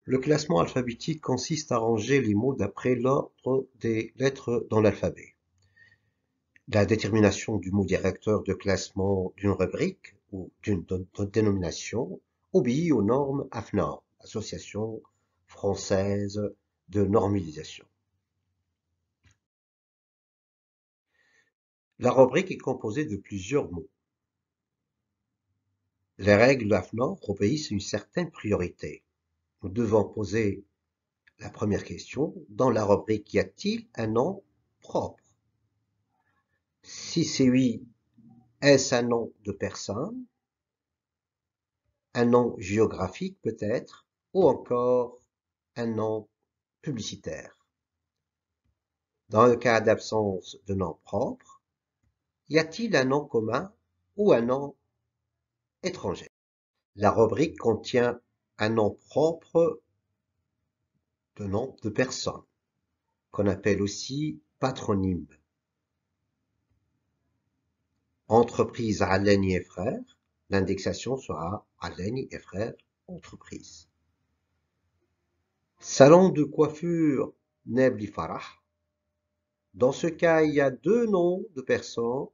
Le classement alphabétique consiste à ranger les mots d'après l'ordre des lettres dans l'alphabet. La détermination du mot directeur de classement d'une rubrique ou d'une dénomination obéit aux normes AFNOR, Association française de normalisation. La rubrique est composée de plusieurs mots. Les règles AFNOR obéissent à une certaine priorité. Nous devons poser la première question. Dans la rubrique, y a-t-il un nom propre? Si c'est oui, est-ce un nom de personne, un nom géographique peut-être, ou encore un nom publicitaire? Dans le cas d'absence de nom propre, y a-t-il un nom commun ou un nom étranger? La rubrique contient un nom propre de nom de personne, qu'on appelle aussi patronyme. Entreprise Aleni et Frères, l'indexation sera Aleni et Frères, entreprise. Salon de coiffure Nebli Farah. Dans ce cas, il y a deux noms de personnes.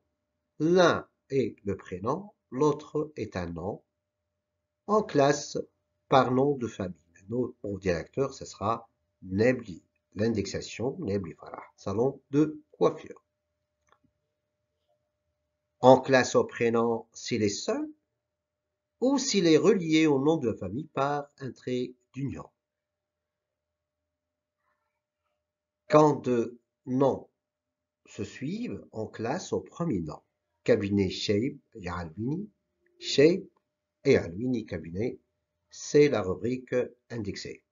L'un est le prénom, l'autre est un nom. En classe, par nom de famille. Au directeur, ce sera Nebli. L'indexation, Nebli Farah. Salon de coiffure. En classe au prénom, s'il est seul ou s'il est relié au nom de la famille par un trait d'union. Quand deux noms se suivent, on classe au premier nom. Cabinet Shape et Alvini. Shape et Alvini cabinet, c'est la rubrique indexée.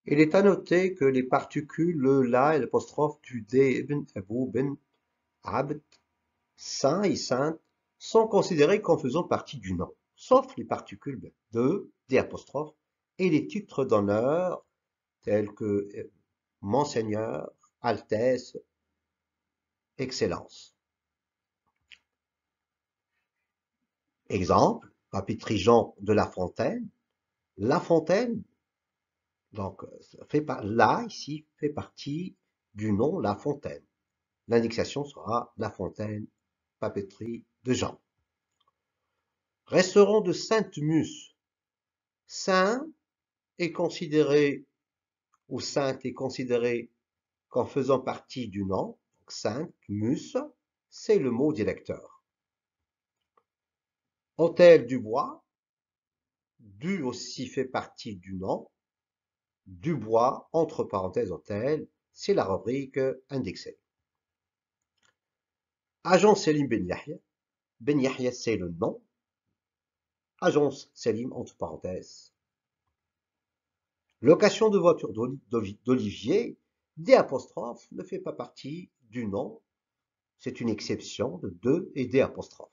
Il est à noter que les particules le, la et l'apostrophe du d, ibn, abou, bin, abd, saint et sainte sont considérés comme faisant partie du nom, sauf les particules de, d apostrophe et les titres d'honneur tels que Monseigneur, Altesse, Excellence. Exemple, Papeterie Jean de La Fontaine. La Fontaine, donc là, ici, fait partie du nom La Fontaine. L'indexation sera La Fontaine, papeterie de Jean. Restaurant de Sainte-Mus. Saint est considéré, ou Sainte est considéré comme faisant partie du nom. Sainte-Mus, c'est le mot directeur. Hôtel du Bois. Du aussi fait partie du nom. Dubois, entre parenthèses hôtel, c'est la rubrique indexée. Agence Selim Ben Yahya. Ben Yahya, c'est le nom. Agence Selim, entre parenthèses. Location de voiture d'Olivier, D apostrophe ne fait pas partie du nom. C'est une exception de 2 et D apostrophe.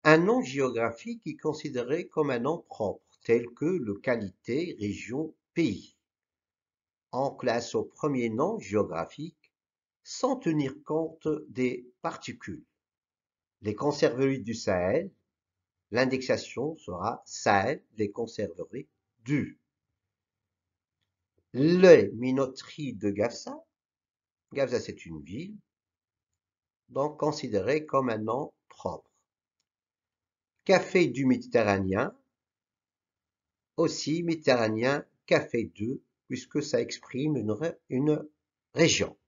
Un nom géographique est considéré comme un nom propre, tel que localité, région, pays. On classe au premier nom géographique sans tenir compte des particules. Les conserveries du Sahel, l'indexation sera Sahel, les conserveries du. Les minoteries de Gafsa, Gafsa c'est une ville, donc considérée comme un nom propre. Café du Méditerranéen, aussi méditerranéen, café 2, puisque ça exprime une région.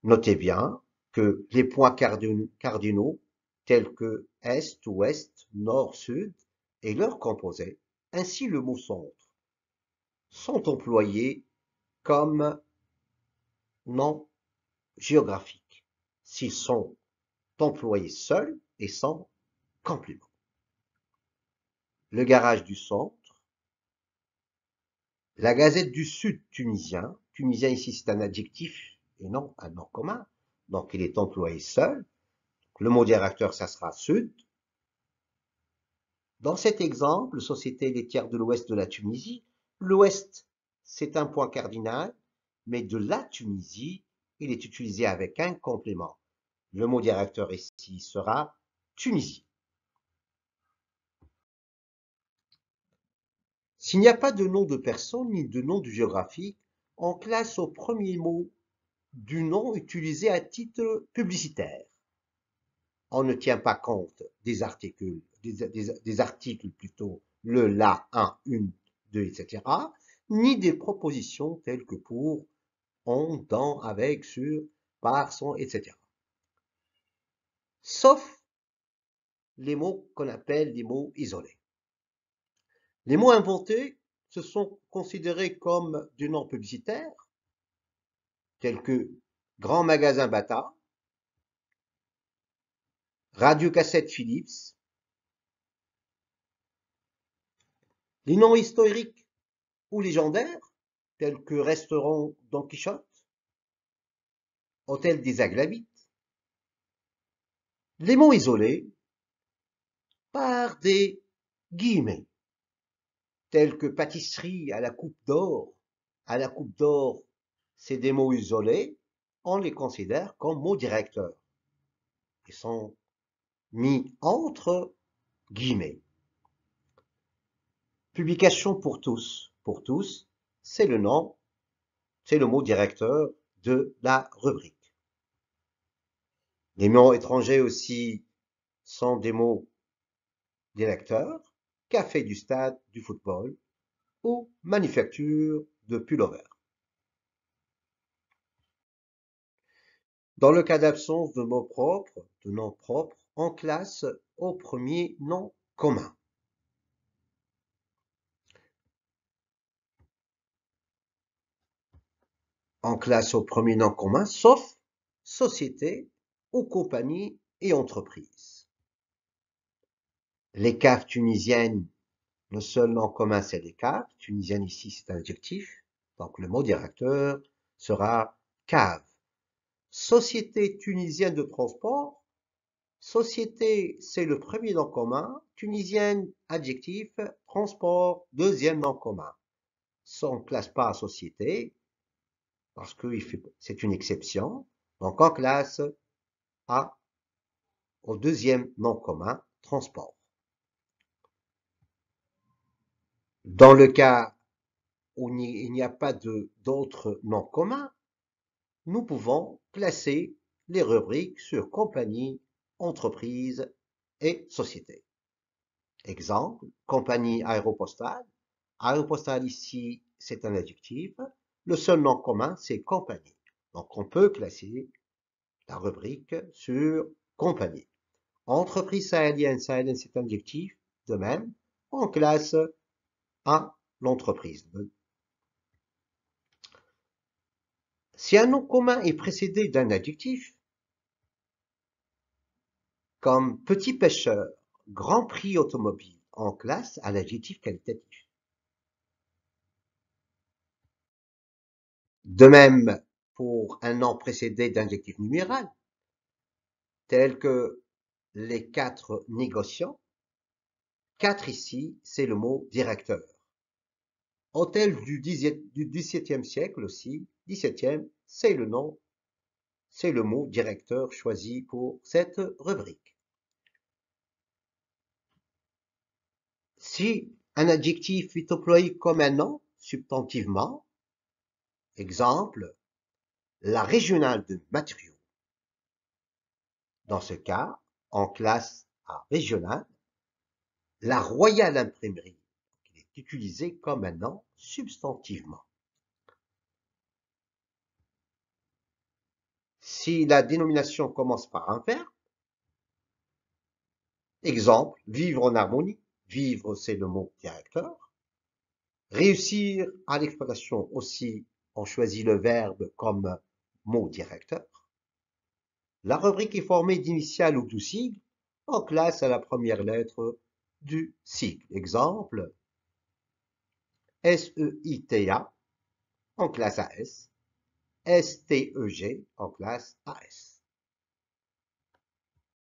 Notez bien que les points cardinaux, tels que Est, Ouest, Nord, Sud, et leurs composés, ainsi le mot centre, sont employés comme nom géographiques, s'ils sont employés seuls et sans complément. Le garage du centre, la Gazette du Sud tunisien, tunisien ici c'est un adjectif et non un nom commun, donc il est employé seul. Le mot directeur, ça sera Sud. Dans cet exemple, Société laitière de l'Ouest de la Tunisie, l'Ouest, c'est un point cardinal, mais de la Tunisie, il est utilisé avec un complément. Le mot directeur ici sera Tunisie. S'il n'y a pas de nom de personne ni de nom de géographique, on classe au premier mot du nom utilisé à titre publicitaire. On ne tient pas compte des articles, des articles plutôt, le, la, un, une, deux, etc., ni des propositions telles que pour, on, dans, avec, sur, par, sans, etc. Sauf les mots qu'on appelle les mots isolés. Les mots inventés se sont considérés comme du nom publicitaire, tels que Grand Magasin Bata, Radio-Cassette Philips. Les noms historiques ou légendaires, tels que Restaurant Don Quichotte, Hôtel des Aglavites. Les mots isolés par des guillemets, tels que pâtisserie à la coupe d'or. À la coupe d'or, c'est des mots isolés, on les considère comme mots directeurs. Ils sont mis entre guillemets. Publication pour tous. Pour tous, c'est le nom, c'est le mot directeur de la rubrique. Les mots étrangers aussi sont des mots directeurs, café du stade du football ou manufacture de pullover. Dans le cas d'absence de mots propres, de noms propres, on classe au premier nom commun. On classe au premier nom commun, sauf société ou compagnie et entreprise. Les caves tunisiennes, le seul nom commun, c'est les caves. Tunisienne ici, c'est un adjectif. Donc, le mot directeur sera cave. Société tunisienne de transport. Société, c'est le premier nom commun. Tunisienne, adjectif. Transport, deuxième nom commun. Ça, on ne classe pas à société, parce que c'est une exception. Donc, on classe au deuxième nom commun, transport. Dans le cas où il n'y a pas d'autres noms communs, nous pouvons classer les rubriques sur compagnie, entreprise et société. Exemple, compagnie aéropostale. Aéropostale ici, c'est un adjectif. Le seul nom commun, c'est compagnie. Donc, on peut classer la rubrique sur compagnie. Entreprise sahélienne, sahélienne, c'est un adjectif. De même, on classe à l'entreprise. Si un nom commun est précédé d'un adjectif, comme petit pêcheur, grand prix automobile, on classe à l'adjectif qualitatif. De même pour un nom précédé d'un adjectif numéral, tel que les 4 négociants. 4 ici, c'est le mot directeur. Hôtel du XVIIe siècle aussi, 17e, c'est le nom, c'est le mot directeur choisi pour cette rubrique. Si un adjectif est employé comme un nom, substantivement, exemple, la régionale de matériaux. Dans ce cas, on classe à régionale la Royale Imprimerie. Il est utilisé comme un nom substantivement. Si la dénomination commence par un verbe, exemple, vivre en harmonie. Vivre, c'est le mot directeur. Réussir à l'exploitation aussi, on choisit le verbe comme mot directeur. La rubrique est formée d'initiales ou de sigles. On classe à la première lettre du sigle. Exemple, SEITA, on classe à S. STEG, on classe à S.